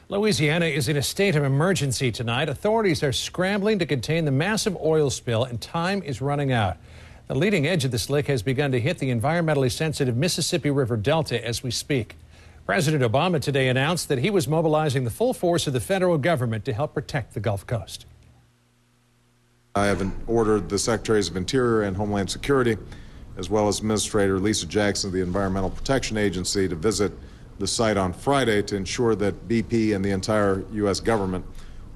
Louisiana is in a state of emergency tonight. Authorities are scrambling to contain the massive oil spill, and time is running out. The leading edge of the slick has begun to hit the environmentally sensitive Mississippi River Delta as we speak. President Obama today announced that he was mobilizing the full force of the federal government to help protect the Gulf Coast. I have ordered the Secretaries of Interior and Homeland Security, as well as Administrator Lisa Jackson of the Environmental Protection Agency, to visit the site on Friday to ensure that BP and the entire U.S. government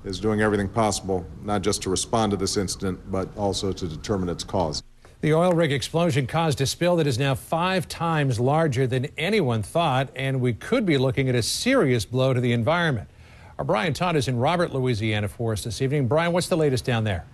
is doing everything possible, not just to respond to this incident, but also to determine its cause. The oil rig explosion caused a spill that is now 5 times larger than anyone thought, and we could be looking at a serious blow to the environment. Our Brian Todd is in Robert, Louisiana for us this evening. Brian, what's the latest down there?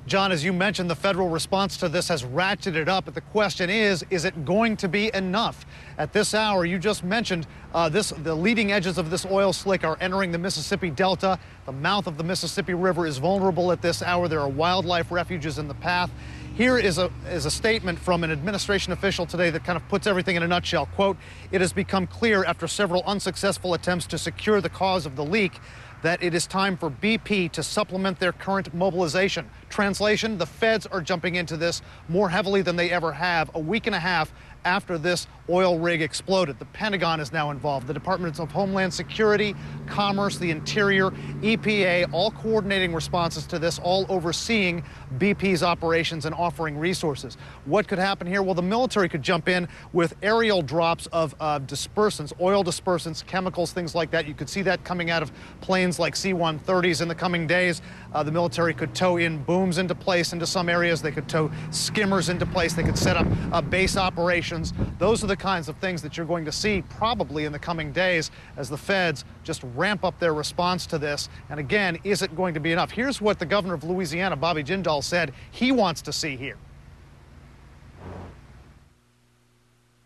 John, as you mentioned, the federal response to this has ratcheted up, but the question is it going to be enough? At this hour, you just mentioned the leading edges of this oil slick are entering the Mississippi Delta. The mouth of the Mississippi River is vulnerable at this hour. There are wildlife refuges in the path. Here is a statement from an administration official today that kind of puts everything in a nutshell. Quote, "It has become clear after several unsuccessful attempts to secure the cause of the leak that it is time for BP to supplement their current mobilization." Translation, the feds are jumping into this more heavily than they ever have. A week and a half after this oil rig exploded, the Pentagon is now involved. The Departments of Homeland Security, Commerce, the Interior, EPA, all coordinating responses to this, all overseeing BP's operations and offering resources. What could happen here? Well, the military could jump in with aerial drops of dispersants, oil dispersants, chemicals, things like that. You could see that coming out of planes like C-130s in the coming days. The military could tow in booms into place into some areas. They could tow skimmers into place. They could set up base operations. Those are the kinds of things that you're going to see probably in the coming days as the feds just ramp up their response to this. And again, is it going to be enough? Here's what the governor of Louisiana, Bobby Jindal, said he wants to see here.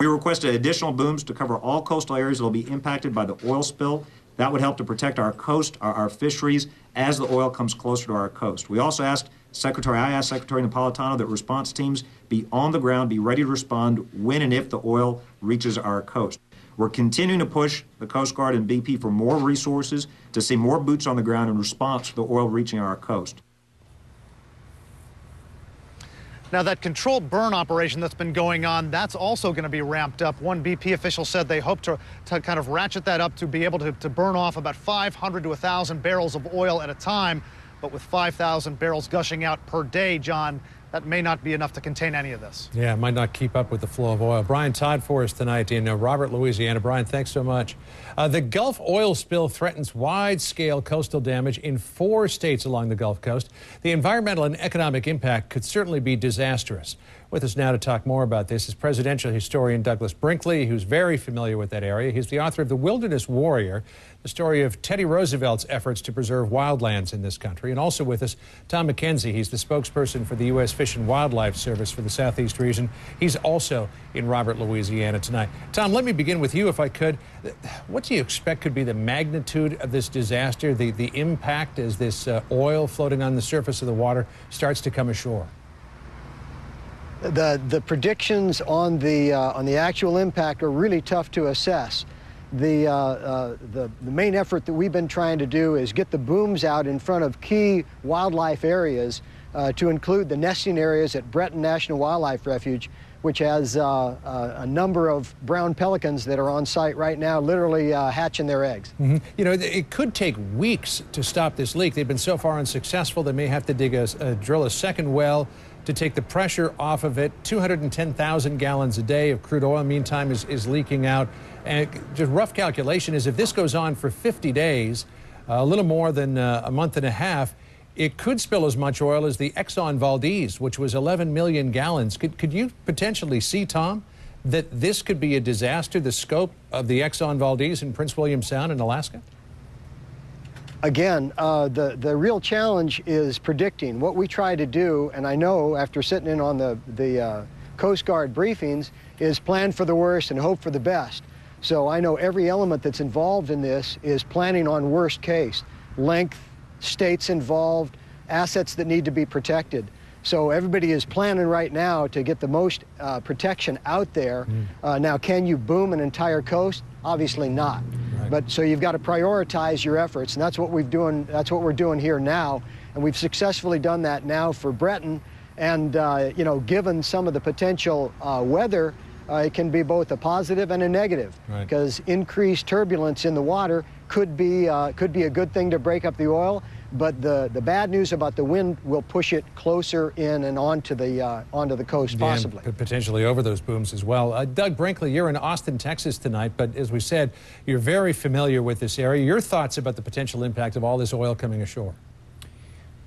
We requested additional booms to cover all coastal areas that will be impacted by the oil spill. That would help to protect our coast, our fisheries, as the oil comes closer to our coast. We also asked Secretary Napolitano that response teams be on the ground, be ready to respond when and if the oil reaches our coast. We're continuing to push the Coast Guard and BP for more resources to see more boots on the ground in response to the oil reaching our coast. Now, that controlled burn operation that's been going on, that's also going to be ramped up. One BP official said they hope to kind of ratchet that up to be able to burn off about 500 to 1,000 barrels of oil at a time. But with 5,000 barrels gushing out per day, John, that may not be enough to contain any of this. Yeah, it might not keep up with the flow of oil. Brian Todd for us tonight in Robert, Louisiana. Brian, thanks so much. The Gulf oil spill threatens wide-scale coastal damage in 4 states along the Gulf Coast. The environmental and economic impact could certainly be disastrous. With us now to talk more about this is presidential historian Douglas Brinkley, who's very familiar with that area. He's the author of The Wilderness Warrior, the story of Teddy Roosevelt's efforts to preserve wildlands in this country. And also with us, Tom McKenzie. He's the spokesperson for the U.S. Fish and Wildlife Service for the Southeast region. He's also in Robert, Louisiana tonight. Tom, let me begin with you, if I could. What do you expect could be the magnitude of this disaster, the impact as this oil floating on the surface of the water starts to come ashore? The predictions on the actual impact are really tough to assess. The main effort that we've been trying to do is get the booms out in front of key wildlife areas, to include the nesting areas at Breton National Wildlife Refuge, which has a number of brown pelicans that are on site right now, literally hatching their eggs. Mm-hmm. You know, it could take weeks to stop this leak. They've been so far unsuccessful, they may have to drill a second well to take the pressure off of it. 210,000 gallons a day of crude oil, meantime, is leaking out. And just rough calculation is if this goes on for 50 days, a little more than a month and a half, it could spill as much oil as the Exxon Valdez, which was 11 million gallons. Could you potentially see, Tom, that this could be a disaster, the scope of the Exxon Valdez in Prince William Sound in Alaska? Again, the real challenge is predicting. What we try to do, and I know after sitting in on the Coast Guard briefings, is plan for the worst and hope for the best. So I know every element that's involved in this is planning on worst case. Length, states involved, assets that need to be protected. So everybody is planning right now to get the most protection out there. Now, can you boom an entire coast? Obviously not. Right. But so you've got to prioritize your efforts, and that's what we're doing here now, and we've successfully done that now for Breton. And you know, given some of the potential weather, it can be both a positive and a negative, because increased turbulence in the water could be a good thing to break up the oil. But the bad news about the wind will push it closer in and onto the coast, possibly. And potentially over those booms as well. Doug Brinkley, you're in Austin, Texas tonight, but as we said, you're very familiar with this area. Your thoughts about the potential impact of all this oil coming ashore?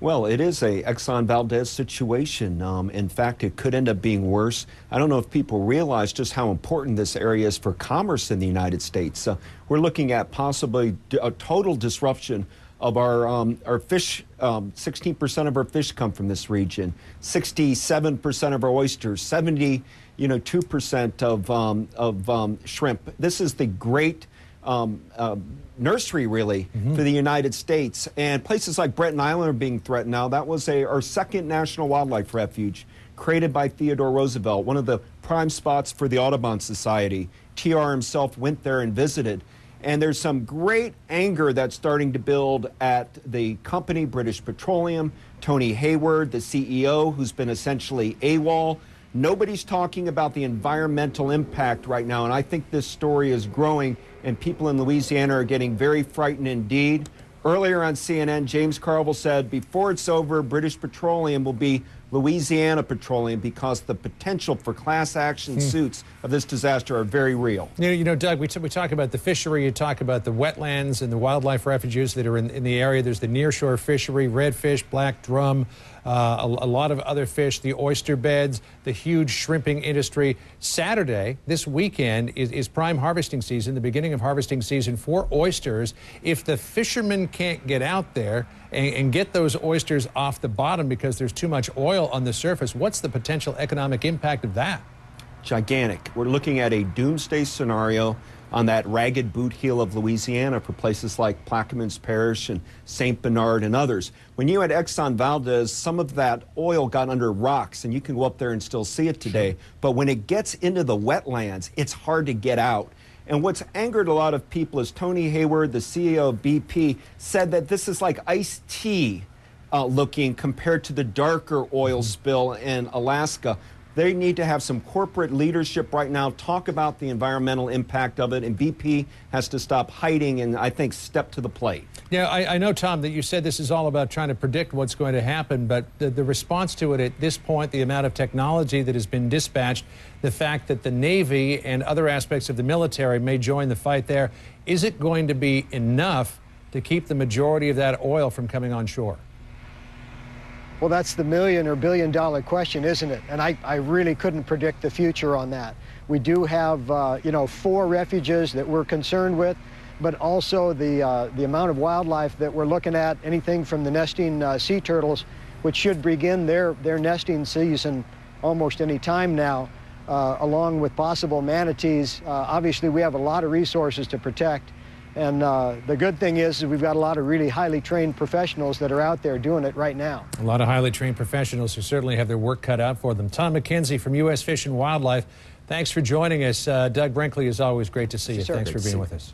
Well, it is a Exxon Valdez situation. In fact, it could end up being worse. I don't know if people realize just how important this area is for commerce in the United States. We're looking at possibly a total disruption of our fish. 16% of our fish come from this region. 67% of our oysters. 72% of shrimp. This is the great nursery, really, for the United States. And places like Breton Island are being threatened now. That was our second national wildlife refuge, created by Theodore Roosevelt, one of the prime spots for the Audubon Society. TR himself went there and visited. And there's some great anger that's starting to build at the company, British Petroleum, Tony Hayward, the CEO, who's been essentially AWOL. Nobody's talking about the environmental impact right now, and I think this story is growing, and people in Louisiana are getting very frightened indeed. Earlier on CNN, James Carville said, before it's over, British Petroleum will be Louisiana Petroleum, because the potential for class action suits of this disaster are very real. You know, Doug, we talk about the fishery, you talk about the wetlands and the wildlife refuges that are in the area. There's the nearshore fishery, redfish, black drum, a lot of other fish, the oyster beds, the huge shrimping industry. Saturday, this weekend, is prime harvesting season, the beginning of harvesting season for oysters. If the fishermen can't get out there and get those oysters off the bottom because there's too much oil on the surface, what's the potential economic impact of that? Gigantic. We're looking at a doomsday scenario on that ragged boot heel of Louisiana for places like Plaquemines Parish and St. Bernard and others. When you had Exxon Valdez, some of that oil got under rocks, and you can go up there and still see it today. But when it gets into the wetlands, it's hard to get out. And what's angered a lot of people is Tony Hayward, the CEO of BP, said that this is like iced tea looking compared to the darker oil spill in Alaska. They need to have some corporate leadership right now, talk about the environmental impact of it, and BP has to stop hiding and, I think, step to the plate. Yeah, I know, Tom, that you said this is all about trying to predict what's going to happen, but the response to it at this point, the amount of technology that has been dispatched, the fact that the Navy and other aspects of the military may join the fight there, is it going to be enough to keep the majority of that oil from coming on shore? Well, that's the million or billion dollar question, isn't it? And I really couldn't predict the future on that. We do have, you know, 4 refuges that we're concerned with, but also the amount of wildlife that we're looking at, anything from the nesting sea turtles, which should begin their nesting season almost any time now, along with possible manatees. Obviously, we have a lot of resources to protect. And the good thing is we've got a lot of really highly trained professionals that are out there doing it right now. A lot of highly trained professionals who certainly have their work cut out for them. Tom McKenzie from U.S. Fish and Wildlife, thanks for joining us. Doug Brinkley, is always great to see you. Sure. Thanks for being with us.